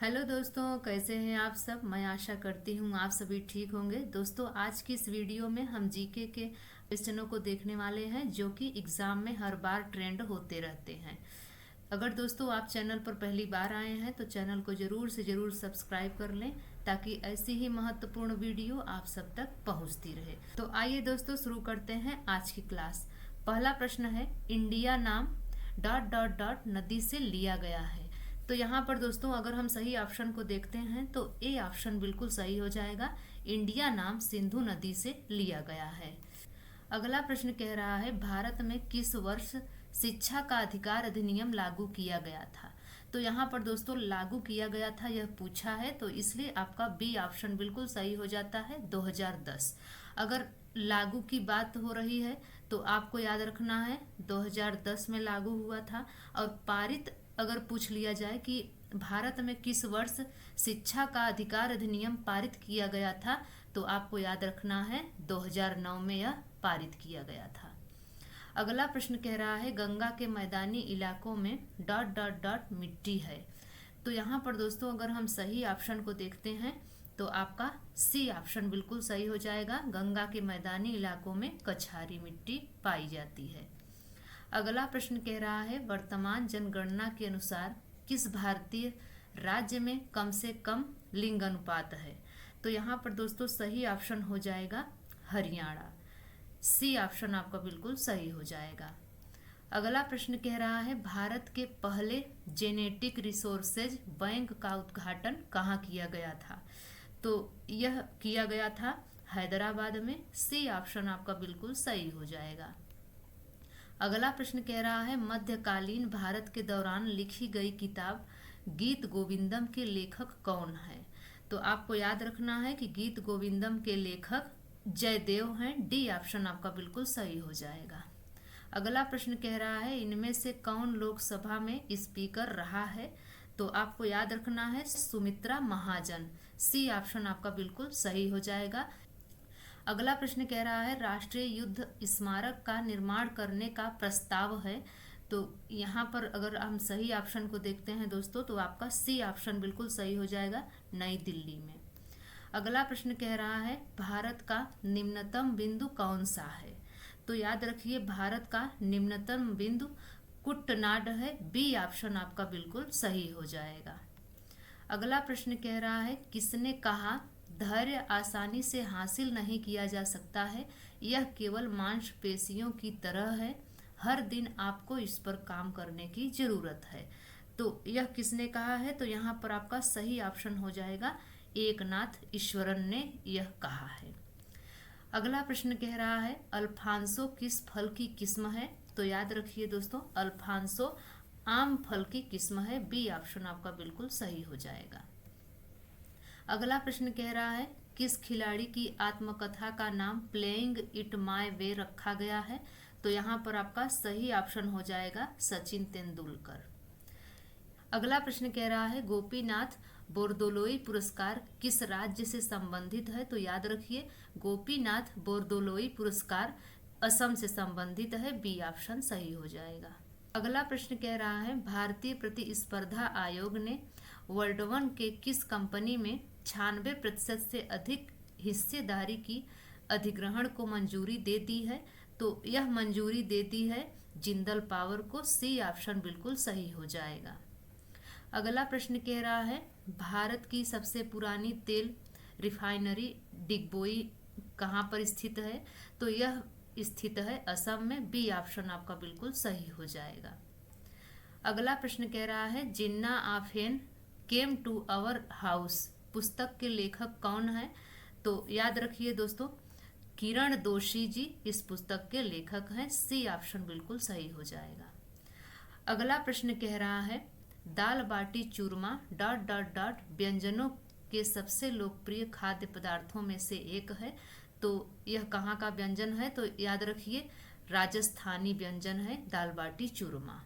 Hello दोस्तों, कैसे हैं आप सब। मैं आशा करती हूँ आप सभी ठीक होंगे। दोस्तों, आज की इस वीडियो में हम जीके के क्वेश्चनों को देखने वाले हैं जो कि एग्ज़ाम में हर बार ट्रेंड होते रहते हैं। अगर दोस्तों आप चैनल पर पहली बार आए हैं तो चैनल को ज़रूर से ज़रूर सब्सक्राइब कर लें ताकि ऐसी ही महत्वपूर्ण वीडियो आप सब तक पहुंचती रहे। तो आइए दोस्तों शुरू करते हैं आज की क्लास। पहला प्रश्न है, इंडिया नाम डॉट डॉट डॉट नदी से लिया गया है। तो यहाँ पर दोस्तों अगर हम सही ऑप्शन को देखते हैं तो ए ऑप्शन बिल्कुल सही हो जाएगा। इंडिया नाम सिंधु नदी से लिया गया है। अगला प्रश्न कह रहा है, भारत में किस वर्ष शिक्षा का अधिकार अधिनियम लागू किया गया था। तो यहाँ पर दोस्तों लागू किया गया था यह पूछा है, तो इसलिए आपका बी ऑप्शन बिल्कुल सही हो जाता है 2010। अगर लागू की बात हो रही है तो आपको याद रखना है 2010 में लागू हुआ था। और पारित अगर पूछ लिया जाए कि भारत में किस वर्ष शिक्षा का अधिकार अधिनियम पारित किया गया था, तो आपको याद रखना है 2009 में यह पारित किया गया था। अगला प्रश्न कह रहा है, गंगा के मैदानी इलाकों में डॉट डॉट डॉट मिट्टी है। तो यहाँ पर दोस्तों अगर हम सही ऑप्शन को देखते हैं तो आपका सी ऑप्शन बिल्कुल सही हो जाएगा। गंगा के मैदानी इलाकों में कछारी मिट्टी पाई जाती है। अगला प्रश्न कह रहा है, वर्तमान जनगणना के अनुसार किस भारतीय राज्य में कम से कम लिंग अनुपात है। तो यहाँ पर दोस्तों सही ऑप्शन हो जाएगा हरियाणा। सी ऑप्शन आपका बिल्कुल सही हो जाएगा। अगला प्रश्न कह रहा है, भारत के पहले जेनेटिक रिसोर्सेज बैंक का उद्घाटन कहाँ किया गया था। तो यह किया गया था हैदराबाद में। सी ऑप्शन आपका बिल्कुल सही हो जाएगा। अगला प्रश्न कह रहा है, मध्यकालीन भारत के दौरान लिखी गई किताब गीत गोविंदम के लेखक कौन है। तो आपको याद रखना है कि गीत गोविंदम के लेखक जयदेव हैं। डी ऑप्शन आपका बिल्कुल सही हो जाएगा। अगला प्रश्न कह रहा है, इनमें से कौन लोकसभा में स्पीकर रहा है। तो आपको याद रखना है सुमित्रा महाजन। सी ऑप्शन आपका बिल्कुल सही हो जाएगा। अगला प्रश्न कह रहा है, राष्ट्रीय युद्ध स्मारक का निर्माण करने का प्रस्ताव है। तो यहाँ पर अगर हम सही ऑप्शन को देखते हैं दोस्तों तो आपका सी ऑप्शन बिल्कुल सही हो जाएगा, नई दिल्ली में। अगला प्रश्न कह रहा है, भारत का निम्नतम बिंदु कौन सा है। तो याद रखिए भारत का निम्नतम बिंदु कुट्टनाड है। बी ऑप्शन आपका बिल्कुल सही हो जाएगा। अगला प्रश्न कह रहा है, किसने कहा धैर्य आसानी से हासिल नहीं किया जा सकता है, यह केवल मांसपेशियों की तरह है, हर दिन आपको इस पर काम करने की जरूरत है। तो यह किसने कहा है। तो यहाँ पर आपका सही ऑप्शन हो जाएगा एकनाथ ईश्वरन ने यह कहा है। अगला प्रश्न कह रहा है, अल्फांसो किस फल की किस्म है। तो याद रखिए दोस्तों अल्फांसो आम फल की किस्म है। बी ऑप्शन आपका बिल्कुल सही हो जाएगा। अगला प्रश्न कह रहा है, किस खिलाड़ी की आत्मकथा का नाम प्लेइंग इट माय वे रखा गया है। तो यहाँ पर आपका सही ऑप्शन हो जाएगा सचिन तेंदुलकर। अगला प्रश्न कह रहा है, गोपीनाथ बोरदोलोई पुरस्कार किस राज्य से संबंधित है। तो याद रखिए गोपीनाथ बोरदोलोई पुरस्कार असम से संबंधित है। बी ऑप्शन सही हो जाएगा। अगला प्रश्न कह रहा है, भारतीय प्रतिस्पर्धा आयोग ने वर्ल्ड वन के किस कंपनी में 96% से अधिक हिस्सेदारी की अधिग्रहण को मंजूरी दे दी है। तो यह मंजूरी दे दी है जिंदल पावर को। सी ऑप्शन बिल्कुल सही हो जाएगा। अगला प्रश्न कह रहा है, भारत की सबसे पुरानी तेल रिफाइनरी डिगबोई कहाँ पर स्थित है। तो यह स्थित है असम में। बी ऑप्शन आपका बिल्कुल सही हो जाएगा। अगला प्रश्न कह रहा है, Jinnah often came to our house पुस्तक के लेखक कौन है। तो याद रखिए दोस्तों किरण दोशी जी इस पुस्तक के लेखक हैं। सी ऑप्शन बिल्कुल सही हो जाएगा। अगला प्रश्न कह रहा है, दाल बाटी चूरमा डॉट डॉट डॉट व्यंजनों के सबसे लोकप्रिय खाद्य पदार्थों में से एक है। तो यह कहाँ का व्यंजन है। तो याद रखिए राजस्थानी व्यंजन है दाल बाटी चूरमा।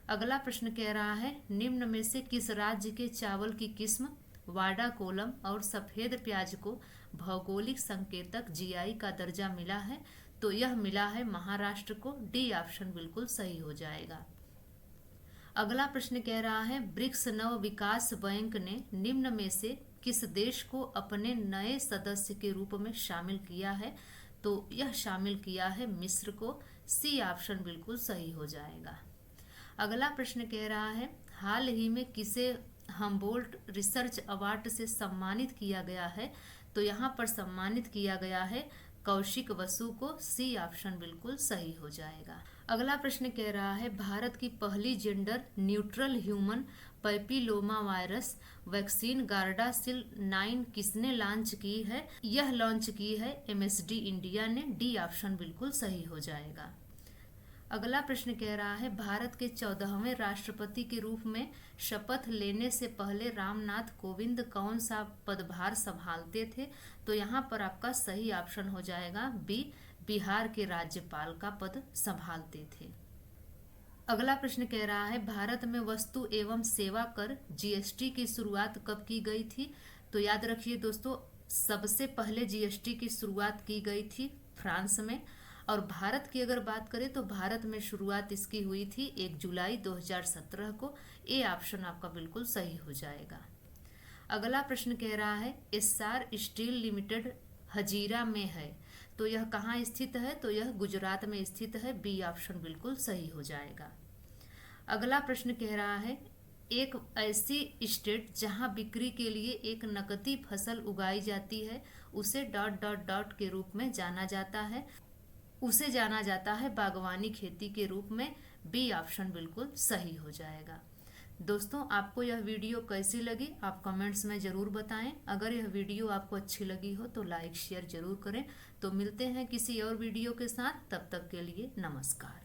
अगला प्रश्न कह रहा है, निम्न में से किस राज्य के चावल की किस्म वाडा कोलम और सफ़ेद प्याज को भौगोलिक संकेतक जीआई का दर्जा मिला है। तो यह मिला है महाराष्ट्र को। डी ऑप्शन बिल्कुल सही हो जाएगा। अगला प्रश्न कह रहा है ब्रिक्स नव विकास बैंक ने निम्न में से किस देश को अपने नए सदस्य के रूप में शामिल किया है? तो यह शामिल किया है मिस्र को। सी ऑप्शन बिल्कुल सही हो जाएगा। अगला प्रश्न कह रहा है हाल ही में किसे हम्बोल्ट रिसर्च अवार्ड से सम्मानित किया गया है? तो यहाँ पर सम्मानित किया गया है कौशिक बसु को। सी ऑप्शन बिल्कुल सही हो जाएगा। अगला प्रश्न कह रहा है भारत की पहली gender neutral human papilloma virus vaccine Gardasil 9 किसने लॉन्च की है? यह लॉन्च की है MSD इंडिया ने। डी ऑप्शन बिल्कुल सही हो जाएगा। अगला प्रश्न कह रहा है भारत के 14वें राष्ट्रपति के रूप में शपथ लेने से पहले रामनाथ कोविंद कौन सा पदभार संभालते थे? तो यहाँ पर आपका सही ऑप्शन हो जाएगा बी, बिहार के राज्यपाल का पद संभालते थे। अगला प्रश्न कह रहा है भारत में वस्तु एवं सेवा कर GST की शुरुआत कब की गई थी? तो याद रखिए दोस्तों, सबसे पहले GST की शुरुआत की गई थी फ्रांस में। और भारत की अगर बात करें तो भारत में शुरुआत इसकी हुई थी 1 जुलाई 2017 को। ए ऑप्शन आपका बिल्कुल सही हो जाएगा। अगला प्रश्न कह रहा है एस्सार स्टील लिमिटेड हजीरा में है, तो यह कहाँ स्थित है? तो यह गुजरात में स्थित है। बी ऑप्शन बिल्कुल सही हो जाएगा। अगला प्रश्न कह रहा है एक ऐसी स्टेट जहां बिक्री के लिए एक नकदी फसल उगाई जाती है उसे ... के रूप में जाना जाता है। उसे जाना जाता है बागवानी खेती के रूप में। बी ऑप्शन बिल्कुल सही हो जाएगा। दोस्तों, आपको यह वीडियो कैसी लगी आप कमेंट्स में ज़रूर बताएं। अगर यह वीडियो आपको अच्छी लगी हो तो लाइक शेयर ज़रूर करें। तो मिलते हैं किसी और वीडियो के साथ, तब तक के लिए नमस्कार।